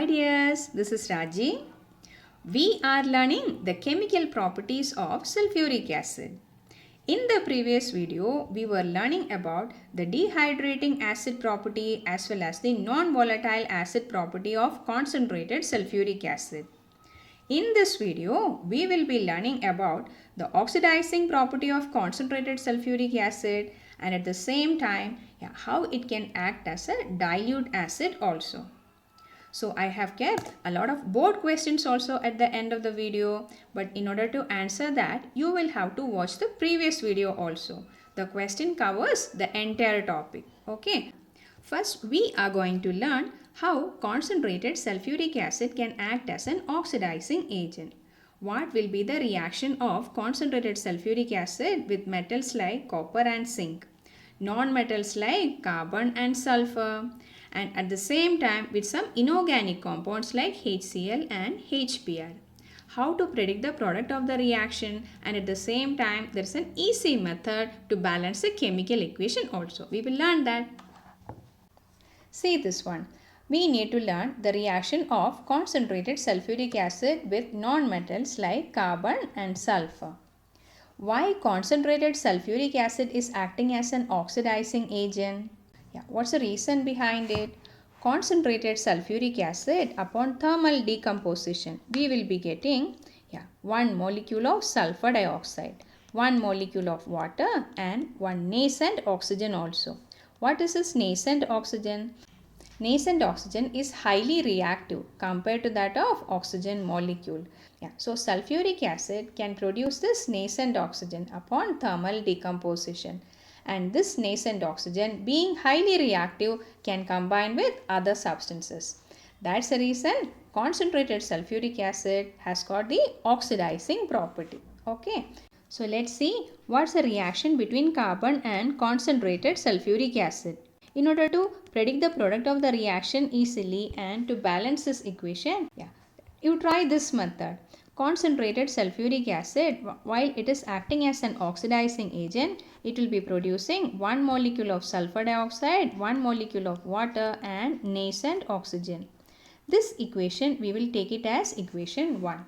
dears, this is Raji. We are learning the chemical properties of sulphuric acid. In the previous video, we were learning about the dehydrating acid property as well as the non-volatile acid property of concentrated sulphuric acid. In this video, we will be learning about the oxidizing property of concentrated sulphuric acid and at the same time, how it can act as a dilute acid also. So I have kept a lot of board questions also at the end of the video, but in order to answer that, you will have to watch the previous video also. The question covers the entire topic. Okay. First, we are going to learn how concentrated sulphuric acid can act as an oxidizing agent. What will be the reaction of concentrated sulphuric acid with metals like copper and zinc, non-metals like carbon and sulfur, and at the same time with some inorganic compounds like HCl and HBr. How to predict the product of the reaction, and at the same time there is an easy method to balance the chemical equation also. We will learn that. See this one. We need to learn the reaction of concentrated sulphuric acid with non-metals like carbon and sulfur. Why concentrated sulphuric acid is acting as an oxidizing agent? What's the reason behind it? Concentrated sulphuric acid, upon thermal decomposition, we will be getting one molecule of sulfur dioxide, one molecule of water and one nascent oxygen also. What is this nascent oxygen? Nascent oxygen is highly reactive compared to that of oxygen molecule. So sulphuric acid can produce this nascent oxygen upon thermal decomposition. And this nascent oxygen, being highly reactive, can combine with other substances. That's the reason concentrated sulphuric acid has got the oxidizing property. Okay. So let's see what's the reaction between carbon and concentrated sulphuric acid. In order to predict the product of the reaction easily and to balance this equation, you try this method. Concentrated sulphuric acid, while it is acting as an oxidizing agent, it will be producing one molecule of sulfur dioxide, one molecule of water and nascent oxygen. This equation, we will take it as equation 1.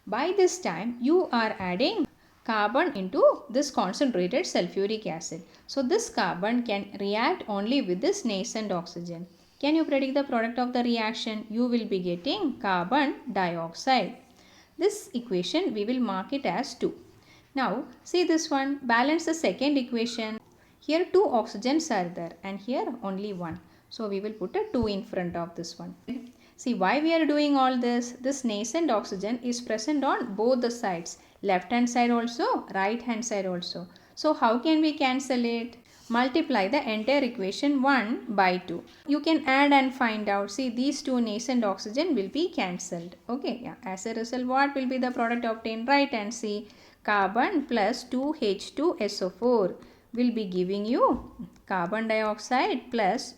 By this time, you are adding carbon into this concentrated sulphuric acid. So this carbon can react only with this nascent oxygen. Can you predict the product of the reaction? You will be getting carbon dioxide. This equation we will mark it as 2. Now see this one, balance the second equation. Here 2 oxygens are there and here only 1. So we will put a 2 in front of this one. See why we are doing all this? This nascent oxygen is present on both the sides. Left hand side also, right hand side also. So how can we cancel it? Multiply the entire equation 1 by 2. You can add and find out. See, these 2 nascent oxygen will be cancelled. Okay, as a result, what will be the product obtained? Write and see. Carbon plus 2 H2SO4 will be giving you carbon dioxide plus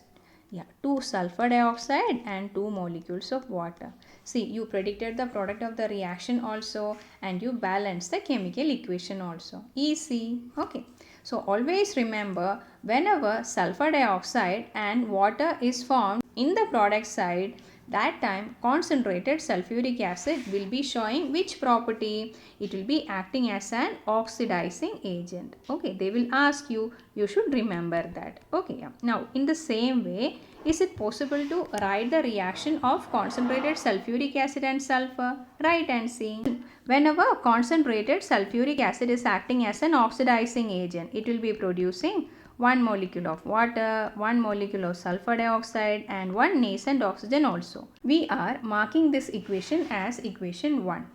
2 sulfur dioxide and 2 molecules of water. See, you predicted the product of the reaction also and you balanced the chemical equation also. Easy. Okay. So always remember, whenever sulfur dioxide and water is formed in the product side, that time concentrated sulphuric acid will be showing which property? It will be acting as an oxidizing agent. Okay, they will ask you, you should remember that. Okay, now in the same way, is it possible to write the reaction of concentrated sulphuric acid and sulfur? Write and see. Whenever concentrated sulphuric acid is acting as an oxidizing agent, it will be producing one molecule of water, one molecule of sulfur dioxide and one nascent oxygen also. We are marking this equation as equation 1.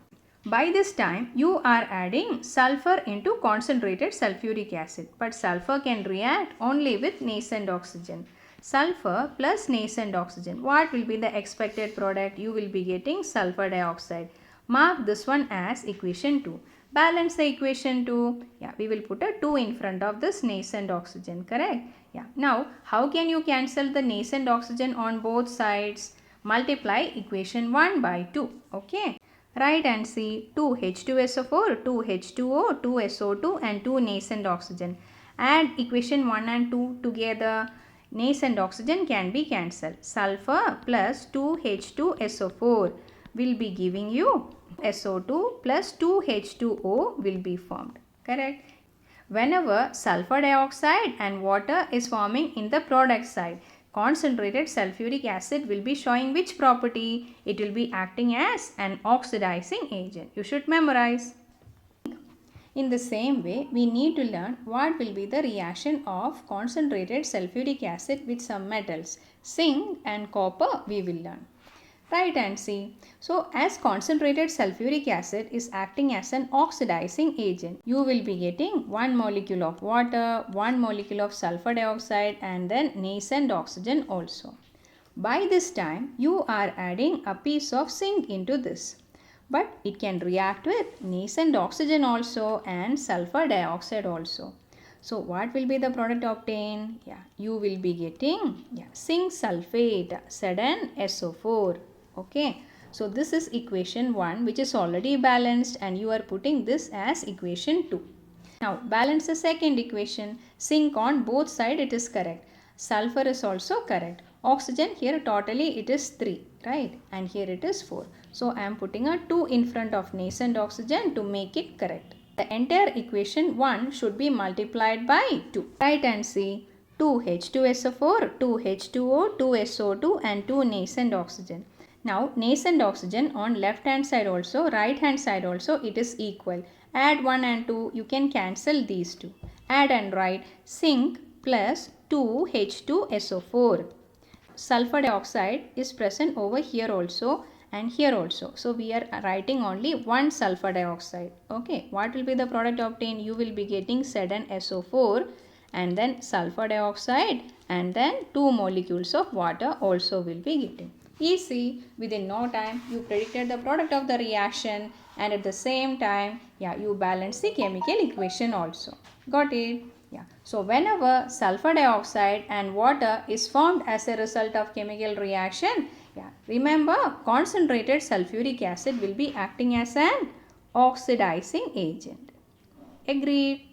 By this time, you are adding sulfur into concentrated sulphuric acid, but sulfur can react only with nascent oxygen. Sulfur plus nascent oxygen. What will be the expected product? You will be getting sulfur dioxide. Mark this one as equation 2. Balance the equation 2. We will put a 2 in front of this nascent oxygen, correct? Now, how can you cancel the nascent oxygen on both sides? Multiply equation 1 by 2. Okay. Write and see. 2 H2SO4, 2 H2O, 2 SO2 and 2 nascent oxygen. Add equation 1 and 2 together. Nascent oxygen can be cancelled. Sulphur plus 2H2SO4 will be giving you SO2 plus 2H2O will be formed. Correct? Whenever sulfur dioxide and water is forming in the product side, concentrated sulfuric acid will be showing which property? It will be acting as an oxidizing agent. You should memorize. In the same way, we need to learn what will be the reaction of concentrated sulfuric acid with some metals. Zinc and copper we will learn. Write and see. So, as concentrated sulfuric acid is acting as an oxidizing agent, you will be getting 1 molecule of water, 1 molecule of sulfur dioxide and then nascent oxygen also. By this time, you are adding a piece of zinc into this. But it can react with nascent oxygen also and sulfur dioxide also. So what will be the product obtained? You will be getting zinc sulfate, H2SO4. Okay. So this is equation 1 which is already balanced and you are putting this as equation 2. Now balance the second equation. Zinc on both sides it is correct. Sulfur is also correct. Oxygen here totally it is 3, right? And here it is 4. So I am putting a 2 in front of nascent oxygen to make it correct. The entire equation 1 should be multiplied by 2. Write and see. 2H2SO4, 2H2O, 2SO2 and 2 nascent oxygen. Now nascent oxygen on left hand side also, right hand side also it is equal. Add 1 and 2, you can cancel these two. Add and write zinc plus 2H2SO4. Sulfur dioxide is present over here also and here also. So we are writing only one sulfur dioxide. Okay. What will be the product obtained? You will be getting H2SO4 and then sulfur dioxide and then 2 molecules of water also will be getting. Easy. Within no time you predicted the product of the reaction and at the same time you balance the chemical equation also. Got it? So whenever sulfur dioxide and water is formed as a result of chemical reaction, remember concentrated sulfuric acid will be acting as an oxidizing agent. Agreed?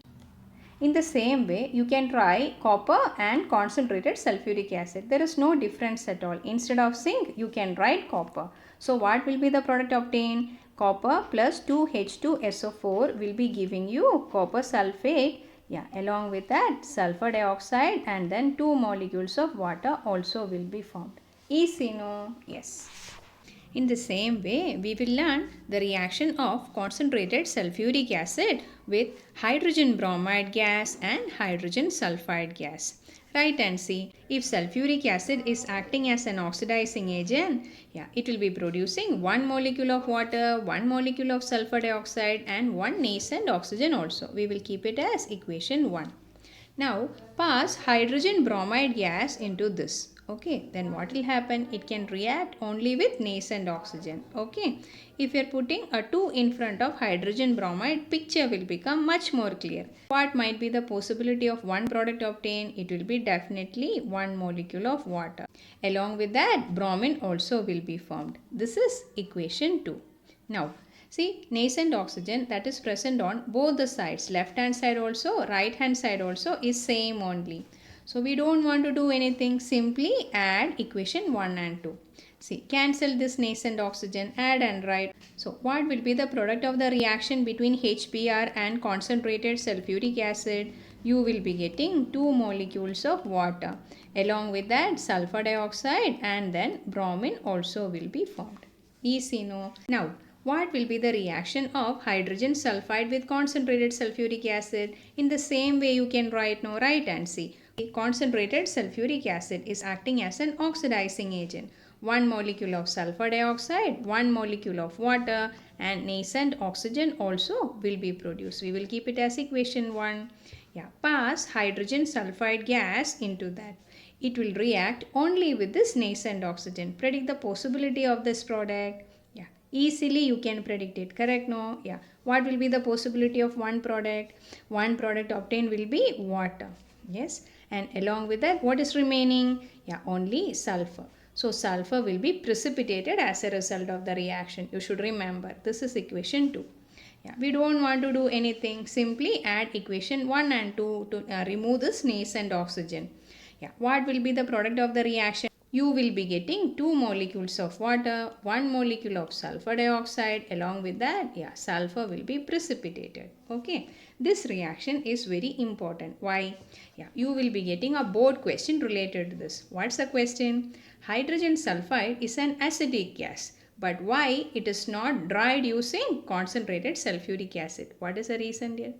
In the same way, you can try copper and concentrated sulfuric acid. There is no difference at all. Instead of zinc, you can write copper. So what will be the product obtained? Copper plus 2H2SO4 will be giving you copper sulfate. Along with that sulfur dioxide and then 2 molecules of water also will be formed. Easy, no? Yes. In the same way, we will learn the reaction of concentrated sulfuric acid with hydrogen bromide gas and hydrogen sulfide gas. Write and see. If sulfuric acid is acting as an oxidizing agent, it will be producing 1 molecule of water, 1 molecule of sulfur dioxide and 1 nascent oxygen also. We will keep it as equation 1. Now pass hydrogen bromide gas into this. Okay, then what will happen? It can react only with nascent oxygen. Okay, if you are putting a 2 in front of hydrogen bromide, picture will become much more clear. What might be the possibility of one product obtained? It will be definitely 1 molecule of water. Along with that, bromine also will be formed. This is equation 2. Now, see, nascent oxygen that is present on both the sides, left hand side also, right hand side also is same only. So we don't want to do anything, simply add equation 1 and 2. See, cancel this nascent oxygen, add and write. So what will be the product of the reaction between HBr and concentrated sulfuric acid? You will be getting 2 molecules of water. Along with that sulfur dioxide and then bromine also will be formed. Easy, no? Now, what will be the reaction of hydrogen sulfide with concentrated sulfuric acid? In the same way you can write, no? Write and see. Concentrated sulfuric acid is acting as an oxidizing agent. 1 molecule of sulfur dioxide, 1 molecule of water and nascent oxygen also will be produced. We will keep it as equation 1. Pass hydrogen sulfide gas into that. It will react only with this nascent oxygen. Predict the possibility of this product. Easily you can predict it. Correct, no? What will be the possibility of one product? One product obtained will be water. Yes. And along with that, what is remaining? Only sulfur. So sulfur will be precipitated as a result of the reaction. You should remember, this is equation 2. We don't want to do anything. Simply add equation 1 and 2 to remove this nascent oxygen. Yeah, what will be the product of the reaction? You will be getting 2 molecules of water, 1 molecule of sulfur dioxide. Along with that, yeah, sulfur will be precipitated. Okay, this reaction is very important. Why? Yeah, you will be getting a board question related to this. What's the question? Hydrogen sulfide is an acidic gas, but why it is not dried using concentrated sulfuric acid? What is the reason here?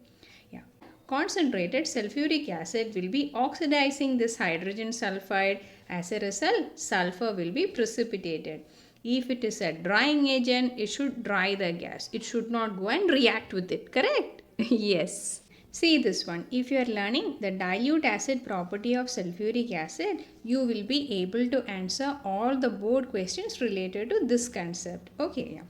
Yeah, concentrated sulfuric acid will be oxidizing this hydrogen sulfide. As a result, sulfur will be precipitated. If it is a drying agent, it should dry the gas. It should not go and react with it. Correct? Yes. See this one. If you are learning the dilute acid property of sulfuric acid, you will be able to answer all the board questions related to this concept. Okay, yeah.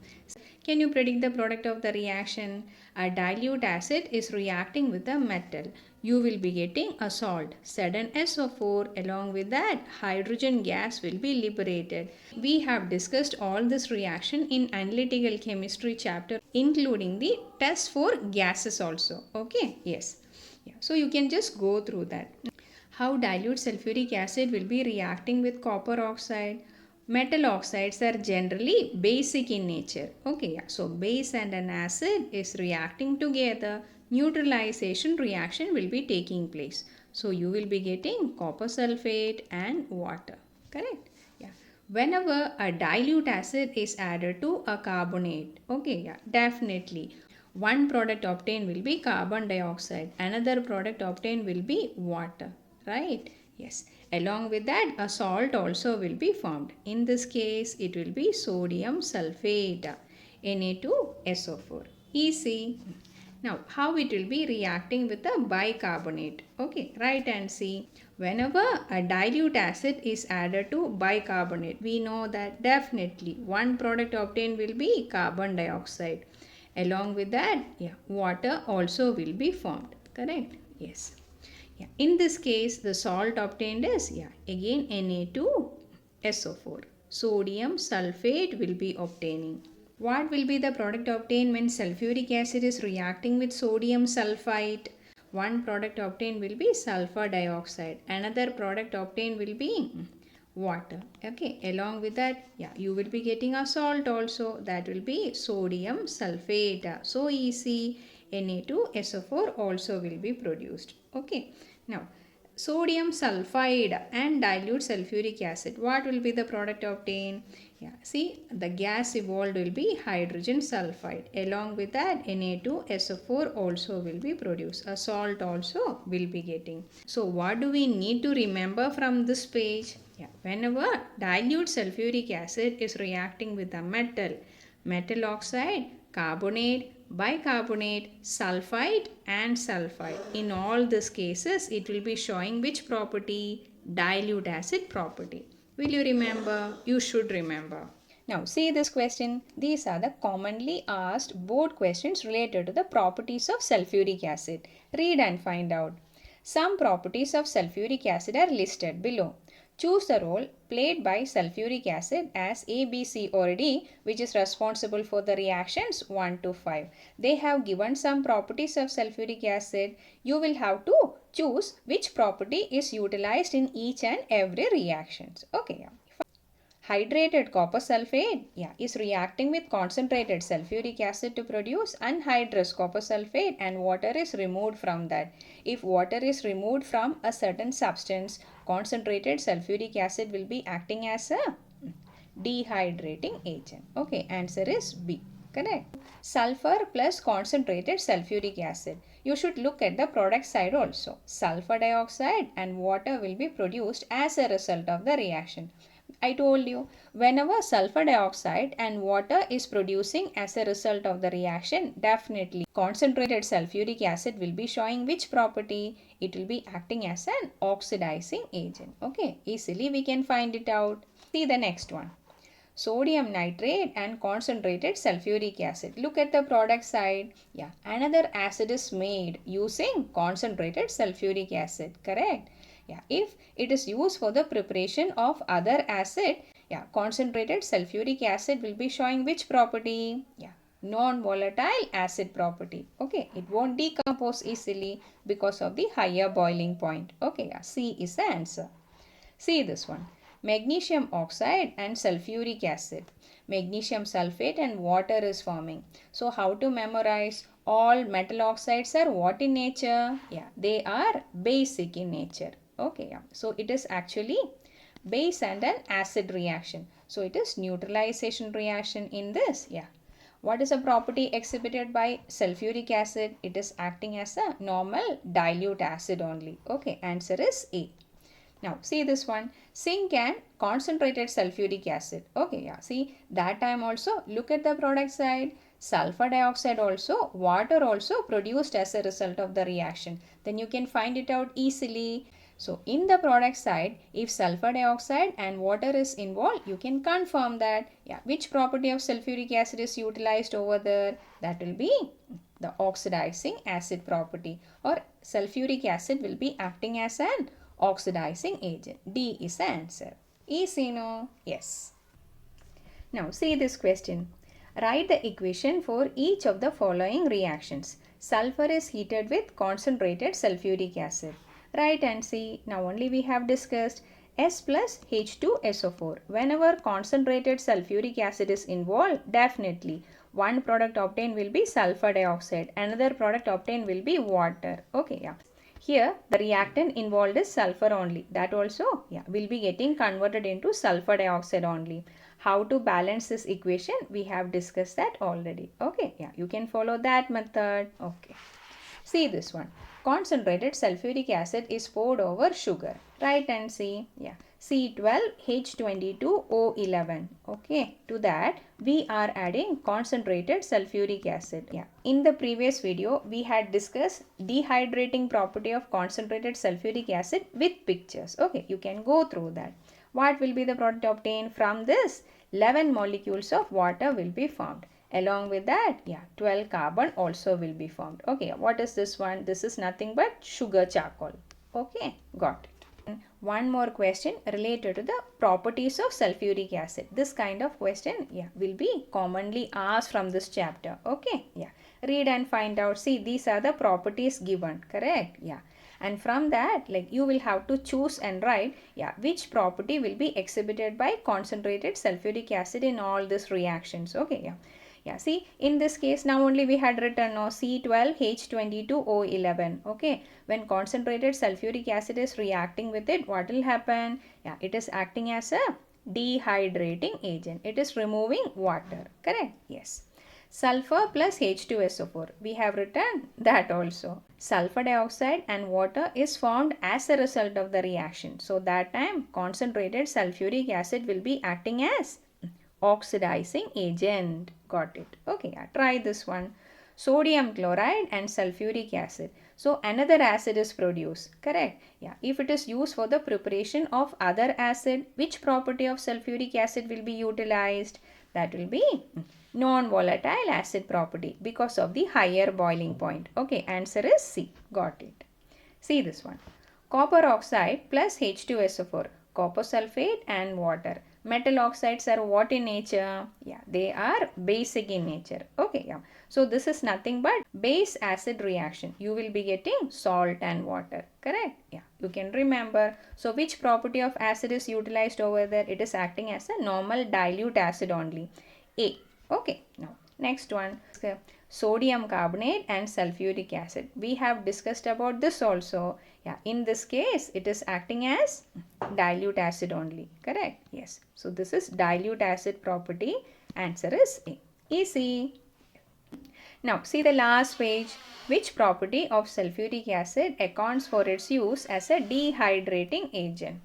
Can you predict the product of the reaction? A dilute acid is reacting with a metal. You will be getting a salt, H2SO4. Along with that, hydrogen gas will be liberated. We have discussed all this reaction in analytical chemistry chapter, including the test for gases also. Okay, yes. Yeah. So you can just go through that. How dilute sulfuric acid will be reacting with copper oxide? Metal oxides are generally basic in nature. Okay, yeah. So base and an acid is reacting together. Neutralization reaction will be taking place. So you will be getting copper sulfate and water. Correct? Yeah. Whenever a dilute acid is added to a carbonate, okay, yeah, definitely. One product obtained will be carbon dioxide. Another product obtained will be water. Right? Yes. Along with that, a salt also will be formed. In this case, it will be sodium sulphate, Na2SO4. Easy. Now, how it will be reacting with a bicarbonate? Okay, write and see. Whenever a dilute acid is added to bicarbonate, we know that definitely one product obtained will be carbon dioxide. Along with that, yeah, water also will be formed. Correct? Yes. Yeah. In this case, the salt obtained is, yeah, again Na2SO4. Sodium sulphate will be obtaining. What will be the product obtained when sulfuric acid is reacting with sodium sulphite? One product obtained will be sulfur dioxide. Another product obtained will be water. Okay, along with that, yeah, you will be getting a salt also. That will be sodium sulphate. So easy. Na2SO4 also will be produced. Okay, now sodium sulphide and dilute sulfuric acid. What will be the product obtained? Yeah, see, the gas evolved will be hydrogen sulphide. Along with that, Na2SO4 also will be produced. A salt also will be getting. So what do we need to remember from this page? Yeah, whenever dilute sulfuric acid is reacting with a metal oxide, carbonate, bicarbonate, sulphide and sulphide. In all these cases, it will be showing which property? Dilute acid property. Will you remember? You should remember. Now see this question. These are the commonly asked board questions related to the properties of sulfuric acid. Read and find out. Some properties of sulfuric acid are listed below. Choose the role played by sulfuric acid as A, B, C or D, which is responsible for the reactions 1 to 5. They have given some properties of sulfuric acid. You will have to choose which property is utilized in each and every reactions. Okay. Hydrated copper sulphate, yeah, is reacting with concentrated sulfuric acid to produce anhydrous copper sulphate, and water is removed from that. If water is removed from a certain substance, concentrated sulfuric acid will be acting as a dehydrating agent. Okay, answer is B. Correct. Sulfur plus concentrated sulfuric acid. You should look at the product side also. Sulfur dioxide and water will be produced as a result of the reaction. I told you, whenever sulfur dioxide and water is producing as a result of the reaction, definitely concentrated sulfuric acid will be showing which property? It will be acting as an oxidizing agent. Okay, easily we can find it out. See the next one. Sodium nitrate and concentrated sulfuric acid. Look at the product side. Yeah, another acid is made using concentrated sulfuric acid. Correct? Yeah, if it is used for the preparation of other acid, yeah, concentrated sulfuric acid will be showing which property? Yeah, non-volatile acid property. Okay, it won't decompose easily because of the higher boiling point. Okay, yeah, C is the answer. See this one. Magnesium oxide and sulfuric acid. Magnesium sulfate and water is forming. So how to memorize? All metal oxides are what in nature? Yeah, they are basic in nature. Okay, yeah. So it is actually base and an acid reaction. So it is neutralization reaction in this. Yeah. What is a property exhibited by sulfuric acid? It is acting as a normal dilute acid only. Okay, answer is A. Now see this one, zinc and concentrated sulfuric acid. Okay, yeah, see that time also look at the product side. Sulfur dioxide also, water also produced as a result of the reaction. Then you can find it out easily. So in the product side, if sulfur dioxide and water is involved, you can confirm that. Yeah, which property of sulfuric acid is utilized over there? That will be the oxidizing acid property, or sulfuric acid will be acting as an oxidizing agent. D is the answer. Easy, no? Yes. Now see this question. Write the equation for each of the following reactions. Sulfur is heated with concentrated sulfuric acid. Write and see. Now only we have discussed S plus H2SO4. Whenever concentrated sulfuric acid is involved, definitely one product obtained will be sulfur dioxide. Another product obtained will be water. Okay, yeah. Here the reactant involved is sulfur only. That also will be getting converted into sulfur dioxide only. How to balance this equation? We have discussed that already. Okay, yeah, you can follow that method. Okay. See this one. Concentrated sulfuric acid is poured over sugar. Write and see. Yeah. C12H22O11. Okay. To that we are adding concentrated sulfuric acid. Yeah. In the previous video we had discussed dehydrating property of concentrated sulfuric acid with pictures. Okay. You can go through that. What will be the product obtained from this? 11 molecules of water will be formed. Along with that, 12 carbon also will be formed. Okay, what is this one? This is nothing but sugar charcoal. Okay, got it. One more question related to the properties of sulfuric acid. This kind of question, will be commonly asked from this chapter. Okay, read and find out. See, these are the properties given, correct? And from that, like, you will have to choose and write which property will be exhibited by concentrated sulfuric acid in all these reactions. Okay, see, in this case now only we had written C12H22O11. Okay, when concentrated sulfuric acid is reacting with it, what will happen? It is acting as a dehydrating agent. It is removing water, correct? Yes. Sulfur plus H2SO4. We have written that also. Sulfur dioxide and water is formed as a result of the reaction. So that time concentrated sulfuric acid will be acting as oxidizing agent. Got it? Okay, try this one. Sodium chloride and sulfuric acid. So another acid is produced, correct? If it is used for the preparation of other acid, which property of sulfuric acid will be utilized? That will be non-volatile acid property because of the higher boiling point. Okay, answer is C. Got it. See this one. Copper oxide plus H2SO4. Copper sulfate and water. Metal oxides are what in nature? They are basic in nature. Okay, so this is nothing but base acid reaction. You will be getting salt and water, correct? You can remember. So which property of acid is utilized over there? It is acting as a normal dilute acid only. A. Okay, now next one. Sodium carbonate and sulfuric acid. We have discussed about this also. In this case it is acting as dilute acid only, correct? Yes. So this is dilute acid property. Answer is A. Easy. Now see the last page. Which property of sulfuric acid accounts for its use as a dehydrating agent?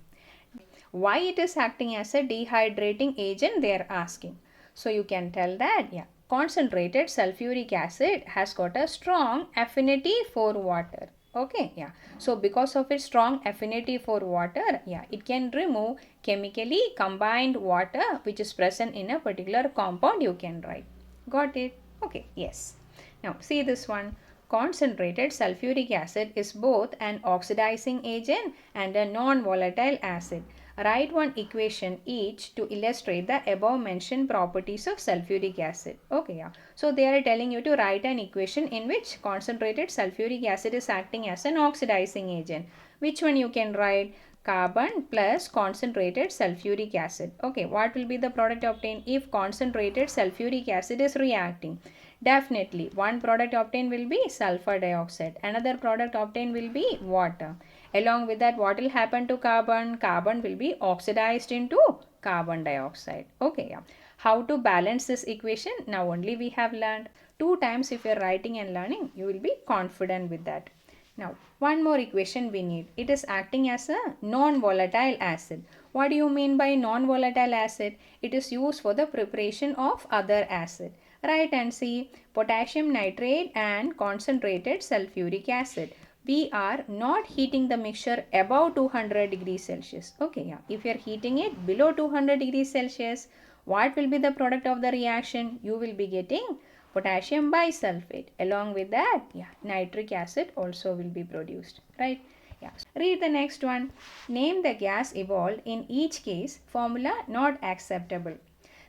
Why it is acting as a dehydrating agent, they are asking. So you can tell that concentrated sulfuric acid has got a strong affinity for water. Okay, so because of its strong affinity for water, it can remove chemically combined water which is present in a particular compound, you can write. Got it? Okay, yes. Now see this one. Concentrated sulfuric acid is both an oxidizing agent and a non-volatile acid. Write one equation each to illustrate the above mentioned properties of sulfuric acid. Okay, so they are telling you to write an equation in which concentrated sulfuric acid is acting as an oxidizing agent. Which one you can write? carbon plus concentrated sulfuric acid. Okay, what will be the product obtained if concentrated sulfuric acid is reacting? Definitely, one product obtained will be sulfur dioxide. Another product obtained will be water. Along with that, what will happen to carbon? Carbon will be oxidized into carbon dioxide. Okay, yeah. How to balance this equation? Now only we have learned. 2 times if you are writing and learning, you will be confident with that. Now, one more equation we need. It is acting as a non-volatile acid. What do you mean by non-volatile acid? It is used for the preparation of other acid. Write and see. Potassium nitrate and concentrated sulfuric acid. We are not heating the mixture above 200 degrees Celsius. Okay, yeah. If you are heating it below 200 degrees Celsius, what will be the product of the reaction? You will be getting potassium bisulfate. Along with that, yeah, nitric acid also will be produced, right? Yeah. Read the next one. Name the gas evolved in each case. Formula not acceptable.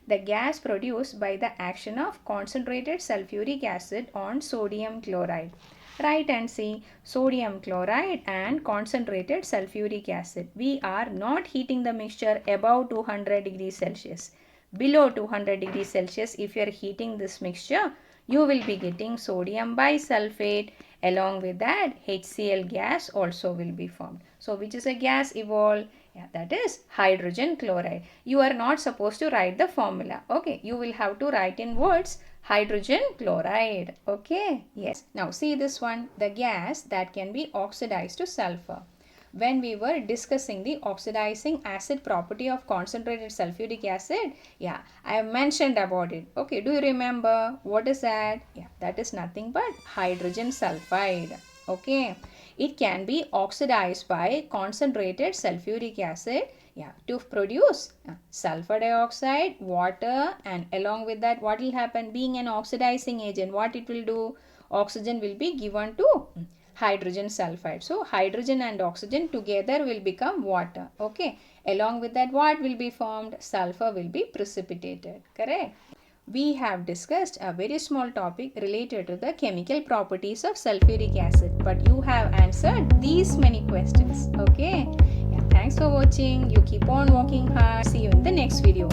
The gas produced by the action of concentrated sulfuric acid on sodium chloride. Write and see. Sodium chloride and concentrated sulfuric acid. We are not heating the mixture above 200 degrees Celsius. Below 200 degrees Celsius, if you are heating this mixture, you will be getting sodium bisulfate. Along with that, HCl gas also will be formed. So, which is a gas evolved? Yeah, that is hydrogen chloride. You are not supposed to write the formula. Okay, you will have to write in words hydrogen chloride. Okay, yes. Now, see this one, the gas that can be oxidized to sulfur. When we were discussing the oxidizing acid property of concentrated sulfuric acid, yeah, I have mentioned about it. Okay, do you remember? What is that? Yeah, that is nothing but hydrogen sulfide. Okay, it can be oxidized by concentrated sulfuric acid, yeah, to produce sulfur dioxide, water, and along with that, what will happen? Being an oxidizing agent, what it will do? Oxygen will be given to hydrogen sulfide. So, hydrogen and oxygen together will become water. Okay. Along with that, what will be formed? Sulfur will be precipitated. Correct. We have discussed a very small topic related to the chemical properties of sulfuric acid. But you have answered these many questions. Okay. Yeah, thanks for watching. You keep on working hard. See you in the next video.